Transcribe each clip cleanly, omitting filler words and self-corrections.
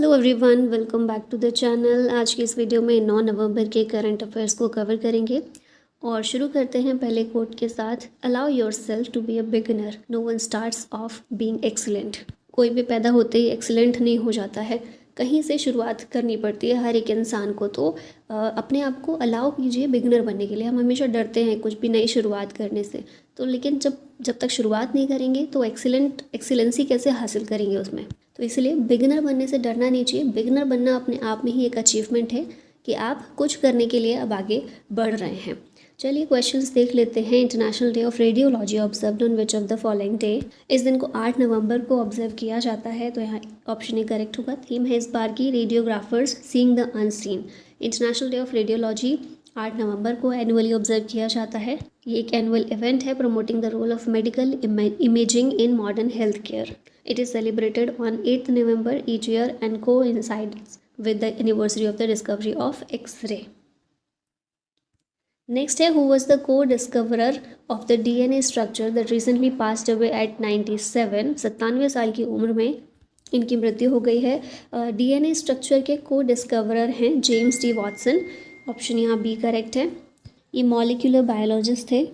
Hello everyone, welcome back to the channel. आज की इस वीडियो में 9 नवंबर के करंट अफेयर्स को कवर करेंगे और शुरू करते हैं पहले कोट के साथ। Allow yourself to be a beginner, no one starts off being excellent. कोई भी पैदा होते ही एक्सीलेंट नहीं हो जाता है, कहीं से शुरुआत करनी पड़ती है हर एक इंसान को। तो अपने आप को अलाउ कीजिए बिगिनर बनने के लिए। हम हमेशा डरते हैं कुछ भी नई शुरुआत करने से, तो लेकिन जब तक शुरुआत नहीं करेंगे तो एक्सीलेंसी कैसे हासिल करेंगे उसमें। तो इसलिए बिगिनर बनने से डरना नहीं चाहिए। बिगिनर बनना अपने आप में ही एक अचीवमेंट है कि आप कुछ करने के लिए अब आगे बढ़ रहे हैं। चलिए क्वेश्चंस देख लेते हैं। International day of radiology observed on which of the following day. इस दिन को 8 नवंबर को ऑब्जर्व किया जाता है, तो यहाँ ऑप्शन ए करेक्ट होगा। थीम है इस बार की radiographers seeing the unseen. International day of radiology 8 नवंबर को एनुअली ऑब्जर्व किया जाता है। ये एक एनुअल इवेंट है promoting the role of medical imaging in modern health care. It is celebrated on 8th November each year and coincides with the anniversary of the discovery of X-ray. Next है, who was the co-discoverer of the DNA structure that recently passed away at 97? 97 साल की उम्र में इनकी मृत्यु हो गई है। DNA स्ट्रक्चर के co-discoverer हैं जेम्स डी वॉटसन। ऑप्शन यहाँ बी करेक्ट है। ये मॉलिक्यूलर बायोलॉजिस्ट थे।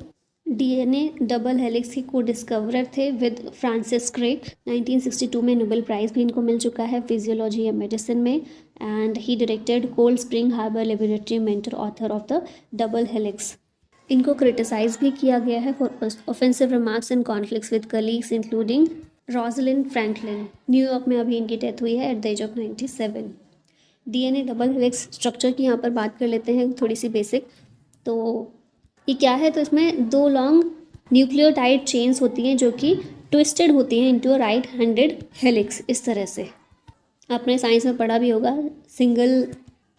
डीएनए डबल हेलिक्स के को डिस्कवरर थे विद फ्रांसिस क्रिक। 1962 में नोबेल प्राइज़ भी इनको मिल चुका है फिजियोलॉजी या मेडिसिन में। And he directed Cold Spring Harbor Laboratory, mentor author of the double helix. इनको क्रिटिसाइज भी किया गया है for offensive remarks and conflicts with colleagues including Rosalind Franklin. New York में अभी इनकी डेथ हुई है at the age of 97। DNA double helix structure की यहाँ पर बात कर लेते हैं थोड़ी सी बेसिक। तो ये क्या है, तो इसमें 2 लॉन्ग न्यूक्लियोटाइड चेन्स होती हैं जो कि ट्विस्टेड होती हैं into a right handed helix. इस तरह से आपने साइंस में पढ़ा भी होगा, सिंगल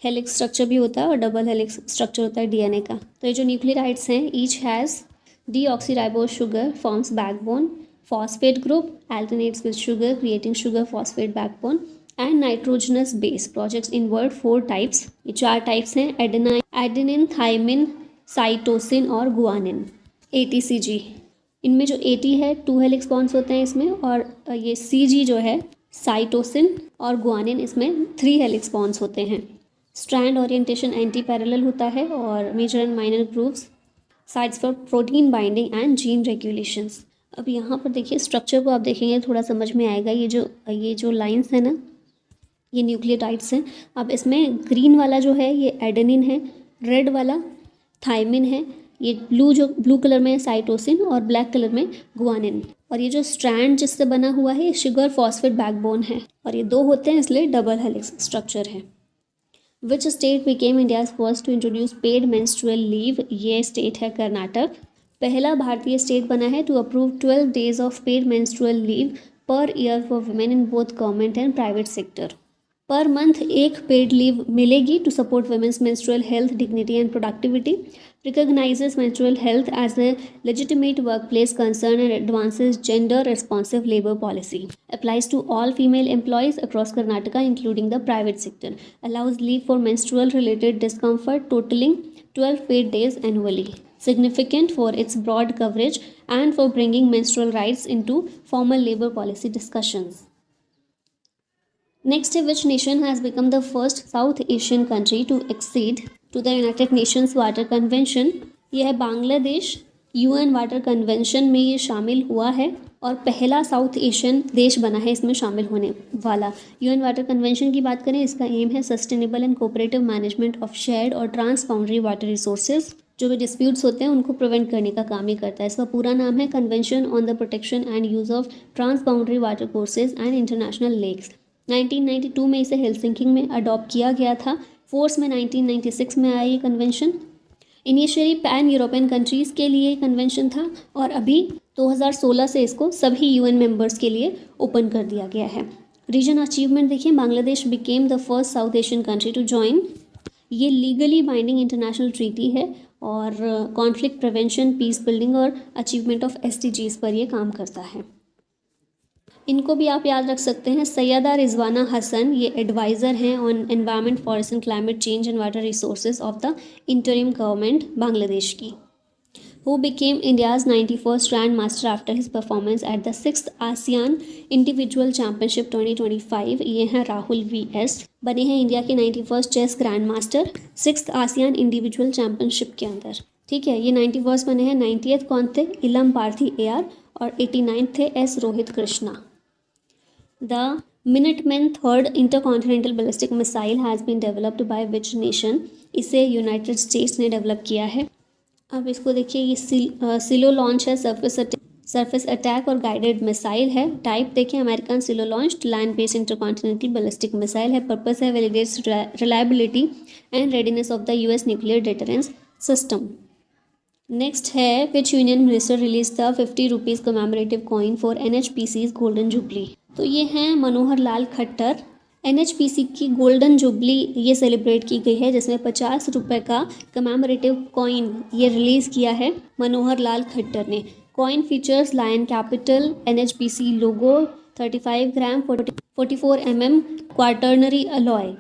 हेलिक्स स्ट्रक्चर भी होता है और डबल हेलिक्स स्ट्रक्चर होता है डीएनए का। तो ये जो न्यूक्लियोटाइड्स हैं, each has deoxyribose sugar forms backbone, phosphate group alternates with sugar creating sugar phosphate backbone and nitrogenous base projects inward 4 types. ये 4 टाइप्स हैं, एडेनिन, थाइमिन, साइटोसिन और गुआनिन। ATCG, इनमें जो AT है 2 हेलिक्स बॉन्ड्स होते हैं इसमें, और ये CG जो है साइटोसिन और गुआनिन, इसमें 3 हेलिक्स बॉन्ड्स होते हैं। स्ट्रैंड ओरिएंटेशन एंटी पैरेलल होता है और major and minor groups, sites for protein binding and gene regulations. अब यहाँ पर देखिए स्ट्रक्चर को आप देखेंगे थोड़ा समझ में आएगा। ये जो लाइंस है ना, ये न्यूक्लियोटाइड्स हैं। अब इसमें ग्रीन वाला जो है ये एडेनिन है, रेड वाला थाइमिन है, ये ब्लू कलर में साइटोसिन और ब्लैक कलर में गुआनिन। और ये जो स्ट्रैंड जिससे बना हुआ है ये शुगर फॉस्फेट बैकबोन है, और ये 2 होते हैं इसलिए डबल हेलिक्स स्ट्रक्चर है। Which state became India's first to introduce paid menstrual leave? ये स्टेट है कर्नाटक। पहला भारतीय स्टेट बना है to approve 12 days of paid menstrual leave per year for women in both government and private sector. Per month एक paid leave मिलेगी to support women's menstrual health, dignity and productivity, recognizes menstrual health as a legitimate workplace concern and advances gender responsive labor policy, applies to all female employees across Karnataka including the private sector, allows leave for menstrual related discomfort totaling 12 paid days annually, significant for its broad coverage and for bringing menstrual rights into formal labor policy discussions. Next, which nation has become the first South Asian country to accede to the United Nations Water Convention? यह है Bangladesh. UN water convention में ये शामिल हुआ है और पहला south Asian देश बना है इसमें शामिल होने वाला। UN वाटर कन्वेंशन की बात करें, इसका एम है sustainable and cooperative management of shared और ट्रांस बाउंड्री वाटर रिसोर्सेज। जो भी डिस्प्यूट्स होते हैं उनको प्रिवेंट करने का काम ही करता है। इसका पूरा नाम है convention on the protection and use of trans boundary water courses and international lakes. 1992 में इसे हेलसिंकी में अडॉप्ट किया गया था। फोर्स में 1996 में आया ये convention. Initially pan European countries के लिए कन्वेंशन था और अभी 2016 से इसको सभी UN मेंबर्स के लिए ओपन कर दिया गया है। रीजन अचीवमेंट देखिए, Bangladesh became the first South Asian country to join. ये लीगली बाइंडिंग इंटरनेशनल ट्रीटी है और कॉन्फ्लिक्ट प्रिवेंशन, पीस बिल्डिंग और अचीवमेंट ऑफ SDGs पर ये काम करता है। इनको भी आप याद रख सकते हैं, सैयदा रिजवाना हसन, ये एडवाइज़र हैं on environment, forest and climate change and water resources of the interim government Bangladesh की। Who became India's 91st Grandmaster after his performance at the 6th ASEAN Individual Championship 2025? ये हैं राहुल VS, बने हैं इंडिया के 91st chess grand master 6th ASEAN individual championship के अंदर। ठीक है, ये 91st बने हैं। 90th कौन थे? इलम पार्थी AR और 89th थे S Rohit Krishna. The Minuteman third intercontinental ballistic missile has been developed by which nation? इसे यूनाइटेड स्टेट्स ने डेवलप किया है। अब इसको देखिए, ये सिलो लॉन्च है, सरफेस अटैक और गाइडेड मिसाइल है। टाइप देखिए, American silo launched land based intercontinental ballistic missile है। पर्पस है validates reliability and readiness of the US nuclear deterrence system. Next है, which union minister release the 50 rupees commemorative coin for NHPC's golden jubilee? तो ये हैं मनोहर Lal Khattar. NHPC की golden jubilee ये celebrate की गई है, जिसमें 50 रुपये का कमेमोरेटिव कॉइन ये रिलीज़ किया है मनोहर लाल खट्टर ने। Coin features lion capital, NHPC logo, 35 gram 44 mm quaternary alloy.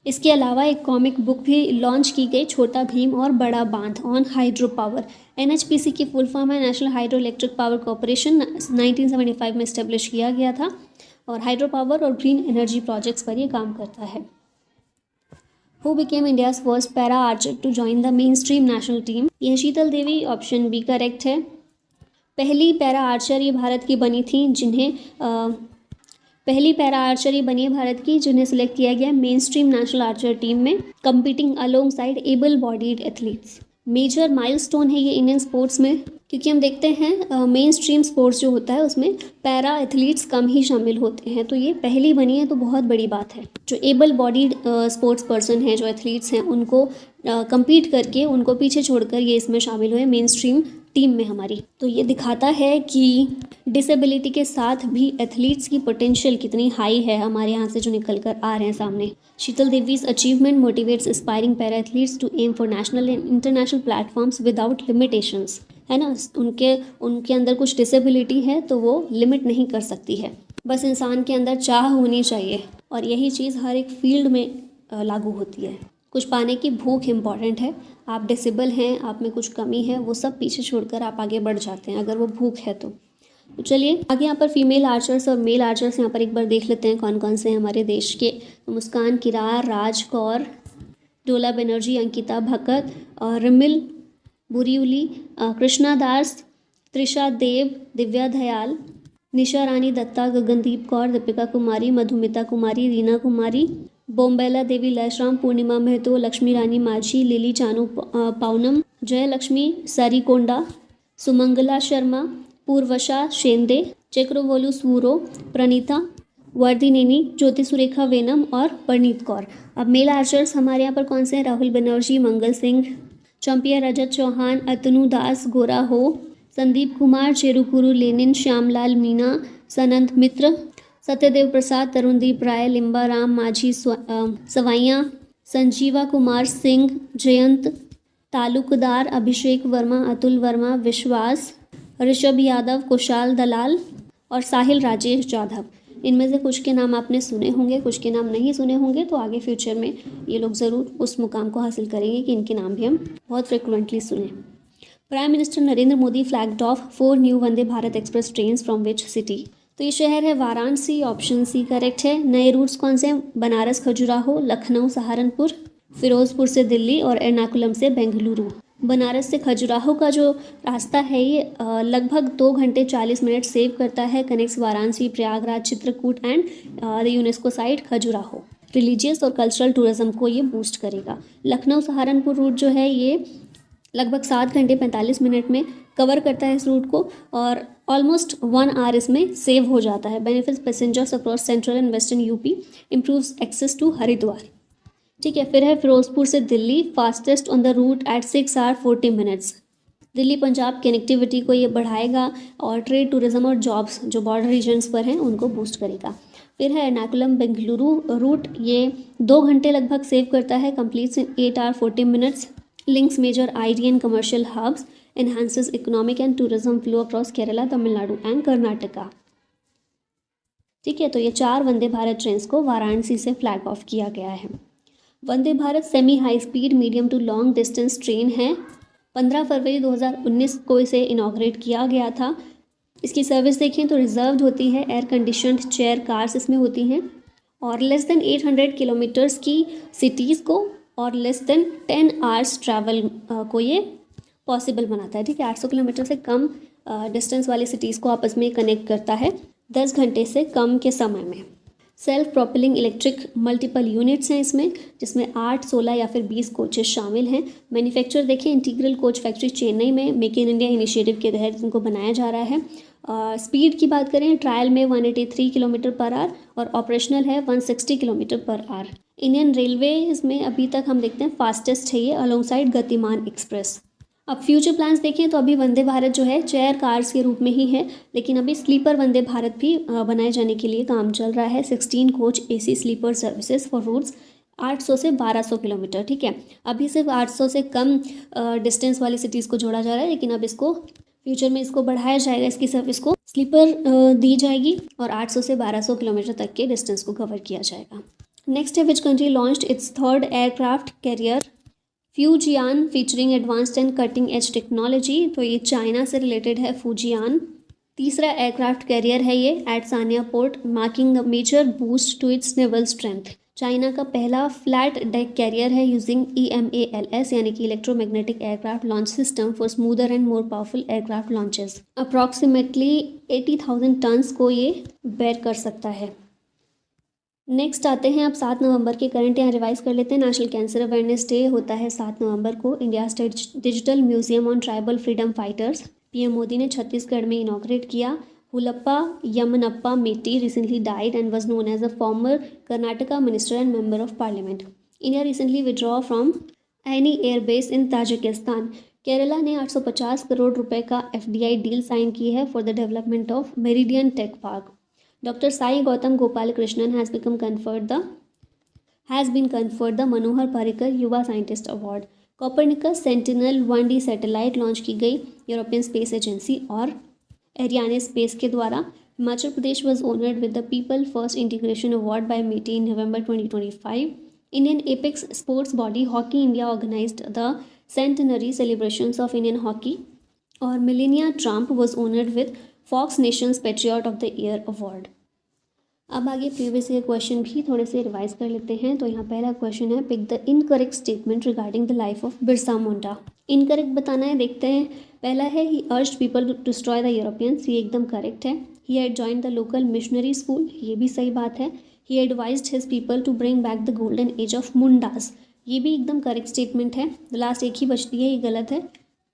इसके अलावा एक कॉमिक बुक भी लॉन्च की गई, छोटा भीम और बड़ा बांध ऑन हाइड्रो पावर। NHPC की फुल फॉर्म है national hydro electric power corporation, 1975 में इस्टेब्लिश किया गया था और हाइड्रो पावर और ग्रीन एनर्जी प्रोजेक्ट्स पर ये काम करता है। Who became India's first para archer to join the mainstream national team? यह Sheetal Devi, option B correct है। पहली पैरा आर्चर ये भारत की बनी थी, पहली पैरा आर्चर ये बनी है भारत की, जिन्हें सिलेक्ट किया गया mainstream national archer team में, competing alongside able bodied athletes. Major milestone है ये इंडियन स्पोर्ट्स में, क्योंकि हम देखते हैं मेन स्ट्रीम स्पोर्ट्स जो होता है उसमें पैरा एथलीट्स कम ही शामिल होते हैं, तो ये पहली बनी है तो बहुत बड़ी बात है। जो एबल बॉडीड स्पोर्ट्स पर्सन हैं, जो एथलीट्स हैं, उनको compete करके उनको पीछे छोड़कर ये इसमें शामिल हुए मेन स्ट्रीम टीम में हमारी। तो ये दिखाता है कि डिसेबिलिटी के साथ भी एथलीट्स की पोटेंशियल कितनी हाई है हमारे यहाँ से जो निकल कर आ रहे हैं सामने। Sheetal Devi's achievement motivates aspiring para athletes to aim for national and international platforms without limitations, है ना। उनके अंदर कुछ डिसेबिलिटी है तो वो लिमिट नहीं कर सकती है, बस इंसान के अंदर चाह होनी चाहिए और यही चीज़ हर एक फील्ड में लागू होती है। कुछ पाने की भूख इम्पॉर्टेंट है, आप डिसेबल हैं, आप में कुछ कमी है, वो सब पीछे छोड़कर आप आगे बढ़ जाते हैं अगर वो भूख है तो चलिए आगे यहाँ पर फीमेल आर्चर्स और मेल आर्चर्स यहाँ पर एक बार देख लेते हैं कौन कौन से हैं हमारे देश के। तो मुस्कान किरार, राज कौर, डोला बनर्जी, अंकिता भगत, रिमिल बुरीउली, कृष्णा दास, त्रिशा देव, दिव्या दयाल, निशा रानी दत्ता, गगनदीप कौर, दीपिका कुमारी, मधुमिता कुमारी, रीना कुमारी, बोम्बेला देवी लैशराम, पूर्णिमा महतो, लक्ष्मी रानी माझी, लिली चानू पाउनम, जयलक्ष्मी सारीकोंडा, सुमंगला शर्मा, पूर्वशा शेंदे, चक्रवोलू सूरो, प्रणीता वर्धिनेनी, ज्योति सुरेखा वेनम और परनीत कौर। अब मेल आर्चर्स हमारे यहाँ पर कौन से हैं? राहुल बनर्जी, मंगल सिंह, चंपिया रजत चौहान, अतनु दास, गोरा हो, संदीप कुमार, चेरुकुरु लेनिन, श्यामलाल मीना, सनंत मित्र, सत्यदेव प्रसाद, तरुणदीप राय, लिम्बा राम माझी, सवाइयाँ, संजीवा कुमार सिंह, जयंत तालुकदार, अभिषेक वर्मा, अतुल वर्मा, विश्वास, ऋषभ यादव, कुशाल दलाल और साहिल राजेश जाधव। इनमें से कुछ के नाम आपने सुने होंगे, कुछ के नाम नहीं सुने होंगे, तो आगे फ्यूचर में ये लोग ज़रूर उस मुकाम को हासिल करेंगे कि इनके नाम भी हम बहुत फ्रिक्वेंटली सुने। Prime minister Narendra Modi flagged of 4 new Vande Bharat express trains from which city? तो ये शहर है वाराणसी, ऑप्शन सी करेक्ट है। नए रूट्स कौन से हैं? बनारस खजुराहो, लखनऊ सहारनपुर, फिरोजपुर से दिल्ली और एर्नाकुलम से बेंगलुरु। बनारस से खजुराहो का जो रास्ता है ये लगभग 2 घंटे 40 मिनट सेव करता है, connects Varanasi, Prayagraj, Chitrakoot and the UNESCO site Khajuraho. Religious और कल्चरल टूरिज्म को ये बूस्ट करेगा। लखनऊ सहारनपुर रूट जो है ये लगभग 7 घंटे 45 मिनट में कवर करता है इस रूट को और ऑलमोस्ट 1 आवर इसमें सेव हो जाता है। Benefits passengers across central and western UP, improves access to Haridwar. ठीक है, फिर है फिरोजपुर से Delhi, fastest on the route at 6 hour 40 minutes. Delhi Punjab connectivity को ये बढ़ाएगा और ट्रेड, टूरिज्म और जॉब्स जो बॉर्डर रीजन्स पर हैं उनको बूस्ट करेगा। फिर है एर्नाकुलम बेंगलुरु रूट, ये 2 घंटे लगभग सेव करता है, completes in 8 hour 40 minutes, links major IT and commercial hubs, enhances economic and tourism flow across Kerala, Tamil Nadu and Karnataka. ठीक है, तो ये 4 वंदे भारत ट्रेन्स को वाराणसी से फ्लैग ऑफ किया गया है। Vande Bharat semi high speed medium to long distance train है, 15 फरवरी 2019 को इसे इनॉग्रेट किया गया था। इसकी सर्विस देखें तो रिजर्व्ड होती है, एयर कंडीशनड चेयर कार्स इसमें होती हैं, और लेस देन 800 किलोमीटर्स की सिटीज़ को और लेस देन 10 आवर्स ट्रैवल को ये पॉसिबल बनाता है। ठीक है, 800 किलोमीटर से कम डिस्टेंस वाली सिटीज़ को आपस में कनेक्ट करता है 10 घंटे से कम के समय में। Self propelling electric multiple units हैं इसमें, जिसमें 8, 16 या फिर 20 कोचेस शामिल हैं। मैन्युफैक्चर देखें, इंटीग्रल कोच फैक्ट्री चेन्नई में मेक इन इंडिया इनिशिएटिव के तहत इनको बनाया जा रहा है। स्पीड की बात करें, ट्रायल में 183 किलोमीटर पर आवर और ऑपरेशनल है 160 kilometre per hour. Indian railway इसमें अभी तक हम देखते हैं फास्टेस्ट है ये, अलोंगसाइड गतिमान एक्सप्रेस। अब फ्यूचर प्लान्स देखें तो अभी वंदे भारत जो है चेयर कार्स के रूप में ही है, लेकिन अभी स्लीपर वंदे भारत भी बनाए जाने के लिए काम चल रहा है। 16 coach AC sleeper services for routes 800 से 1200 किलोमीटर। ठीक है, अभी सिर्फ 800 से कम डिस्टेंस वाली सिटीज़ को जोड़ा जा रहा है, लेकिन अब इसको फ्यूचर में इसको बढ़ाया जाएगा, इसकी सर्विस को स्लीपर दी जाएगी और 800 से 1200 किलोमीटर तक के डिस्टेंस को कवर किया जाएगा। नेक्स्ट है, which country launched its third aircraft carrier Fujian featuring advanced and cutting edge technology. तो ये चाइना से रिलेटेड है फ्यूजियान। तीसरा एयरक्राफ्ट कैरियर है ये at Sanya port, marking a major boost to its naval strength. China का पहला फ्लैट डेक कैरियर है यूजिंग EMALS यानी कि electromagnetic aircraft launch system for smoother and more powerful aircraft launches. Approximately 80,000 tons को ये bear कर सकता है। नेक्स्ट आते हैं अब 7 नवंबर के करंट यहाँ रिवाइज कर लेते हैं। नेशनल कैंसर अवेयरनेस डे होता है 7 नवंबर को। India state digital museum on tribal freedom fighters PM Modi ने छत्तीसगढ़ में इनॉग्रेट किया। Hulappa Yamanappa Meti recently died and was known as a former Karnataka minister and member of parliament. India recently withdraw from Ayni airbase in Tajikistan. Kerala ने 850 करोड़ रुपए का FDI deal sign की है for the development of Meridian Tech Park. Dr. Sai Gautam Gopalakrishnan has been conferred the Manohar Parrikar Yuva Scientist Award. Copernicus Sentinel 1D satellite launch की गई European space agency और एरियाने space के द्वारा। Himachal Pradesh was honoured with the people first integration award by MITI in November 2025. Indian apex sports body Hockey India organized the centenary celebrations of Indian hockey और Melania Trump was honored with Fox Nation's patriot of the year award. अब आगे previous year question भी थोड़े से revise कर लेते हैं। तो यहाँ पहला क्वेश्चन है, pick the incorrect statement regarding the life of Birsa Munda. Incorrect बताना है, देखते हैं। पहला है, he urged people to destroy the Europeans, ये एकदम करेक्ट है। He had joined the local missionary school, ये भी सही बात है। He advised his people to bring back the golden age of Mundas, ये भी एकदम करेक्ट स्टेटमेंट है। लास्ट एक ही बचती है, ये गलत है,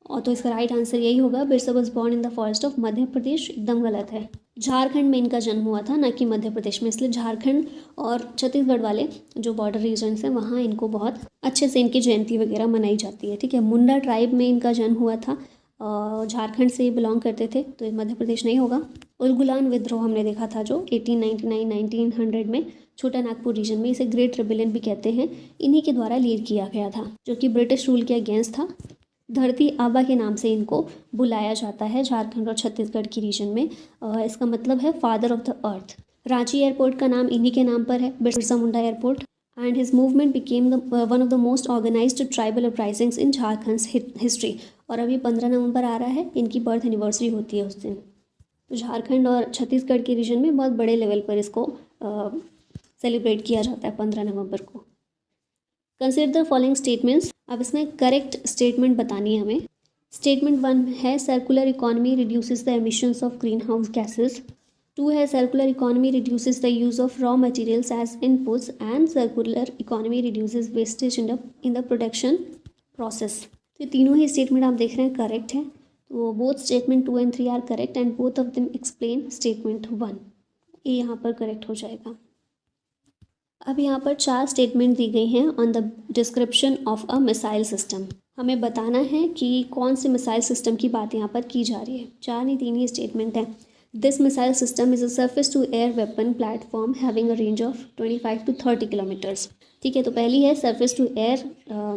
और तो इसका राइट आंसर यही होगा, Birsa was born in the forest of Madhya Pradesh, एकदम गलत है। झारखंड में इनका जन्म हुआ था, ना कि मध्य प्रदेश में, इसलिए झारखंड और छत्तीसगढ़ वाले जो बॉर्डर रीजन्स हैं वहाँ इनको बहुत अच्छे से इनकी जयंती वगैरह मनाई जाती है। ठीक है, मुंडा ट्राइब में इनका जन्म हुआ था, झारखंड से बिलोंग करते थे, तो मध्य प्रदेश नहीं होगा। उलगुलान विद्रोह हमने देखा था जो 1899-1900 में छोटा नागपुर रीजन में, इसे ग्रेट रेबेलियन भी कहते हैं, इन्हीं के द्वारा लीड किया गया था, जो कि ब्रिटिश रूल के अगेंस्ट था। धरती आबा के नाम से इनको बुलाया जाता है झारखंड और छत्तीसगढ़ की रीजन में। इसका मतलब है father of the earth. Ranchi airport का नाम इन्हीं के नाम पर है, Birsa Munda airport. And his movement became one of the most organised tribal uprisings in Jharkhand history. और अभी 15 नवंबर आ रहा है, इनकी बर्थ एनिवर्सरी होती है उस दिन। तो झारखंड और छत्तीसगढ़ के रीजन में बहुत बड़े लेवल पर इसको सेलिब्रेट किया जाता है 15 नवंबर को। Consider the following statements. अब इसमें करेक्ट स्टेटमेंट बतानी है हमें। स्टेटमेंट 1 है, circular economy reduces the emissions of green house gases. 2 है, circular economy reduces the use of raw materials as inputs and circular economy reduces wastage in the production process. तो ये तीनों ही statement आप देख रहे हैं करेक्ट है। तो both statement 2 and 3 are correct and both of them explain statement 1, ये यहाँ पर करेक्ट हो जाएगा। अब यहाँ पर 4 स्टेटमेंट दी गई हैं on the description of a missile system. हमें बताना है कि कौन से मिसाइल सिस्टम की बात यहाँ पर की जा रही है। 4 नहीं 3 ही स्टेटमेंट है। This missile system is a surface to air weapon platform having a range of 25 to 30 kilometres. ठीक है, तो पहली है surface to air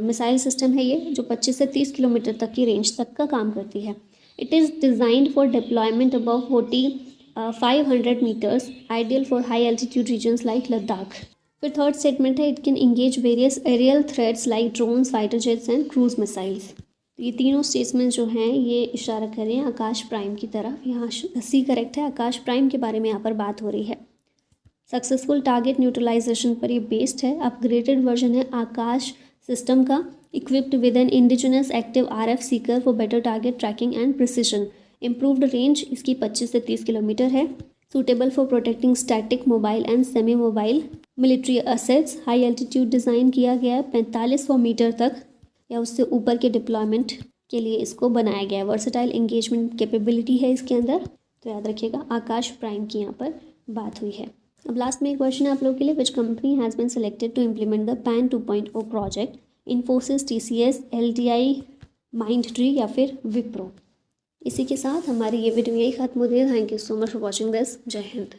missile system है ये, जो 25 से 30 किलोमीटर तक की रेंज तक का काम करती है। It is designed for deployment above 500 metres, ideal for high altitude regions like Ladakh. फिर थर्ड स्टेटमेंट है, it can engage various aerial threats like drones, fighter jets and cruise missiles. तो ये तीनों स्टेट्समेंट जो हैं ये इशारा कर रहे हैं आकाश प्राइम की तरफ। यहाँ सी करेक्ट है, आकाश प्राइम के बारे में यहाँ पर बात हो रही है। सक्सेसफुल टारगेट न्यूट्रलाइजेशन पर ये बेस्ड है। अपग्रेडेड वर्जन है आकाश सिस्टम का, equipped with an indigenous active RF seeker for better target tracking and precision. Improved range इसकी 25 से 30 किलोमीटर है। Suitable for protecting static, mobile and semi mobile military assets. High altitude design किया गया है, 4500 metre तक या उससे ऊपर के डिप्लॉयमेंट के लिए इसको बनाया गया है। वर्सेटाइल एंगेजमेंट कैपेबिलिटी है इसके अंदर। तो याद रखिएगा आकाश प्राइम की यहाँ पर बात हुई है। अब लास्ट में एक क्वेश्चन है आप लोगों के लिए, which company has been selected to implement the PAN 2.0 project? Infosys, TCS, LTI, Mindtree या फिर विप्रो। इसी के साथ हमारी ये वीडियो यही खत्म होती है। Thank you so much for watching this. जय हिंद।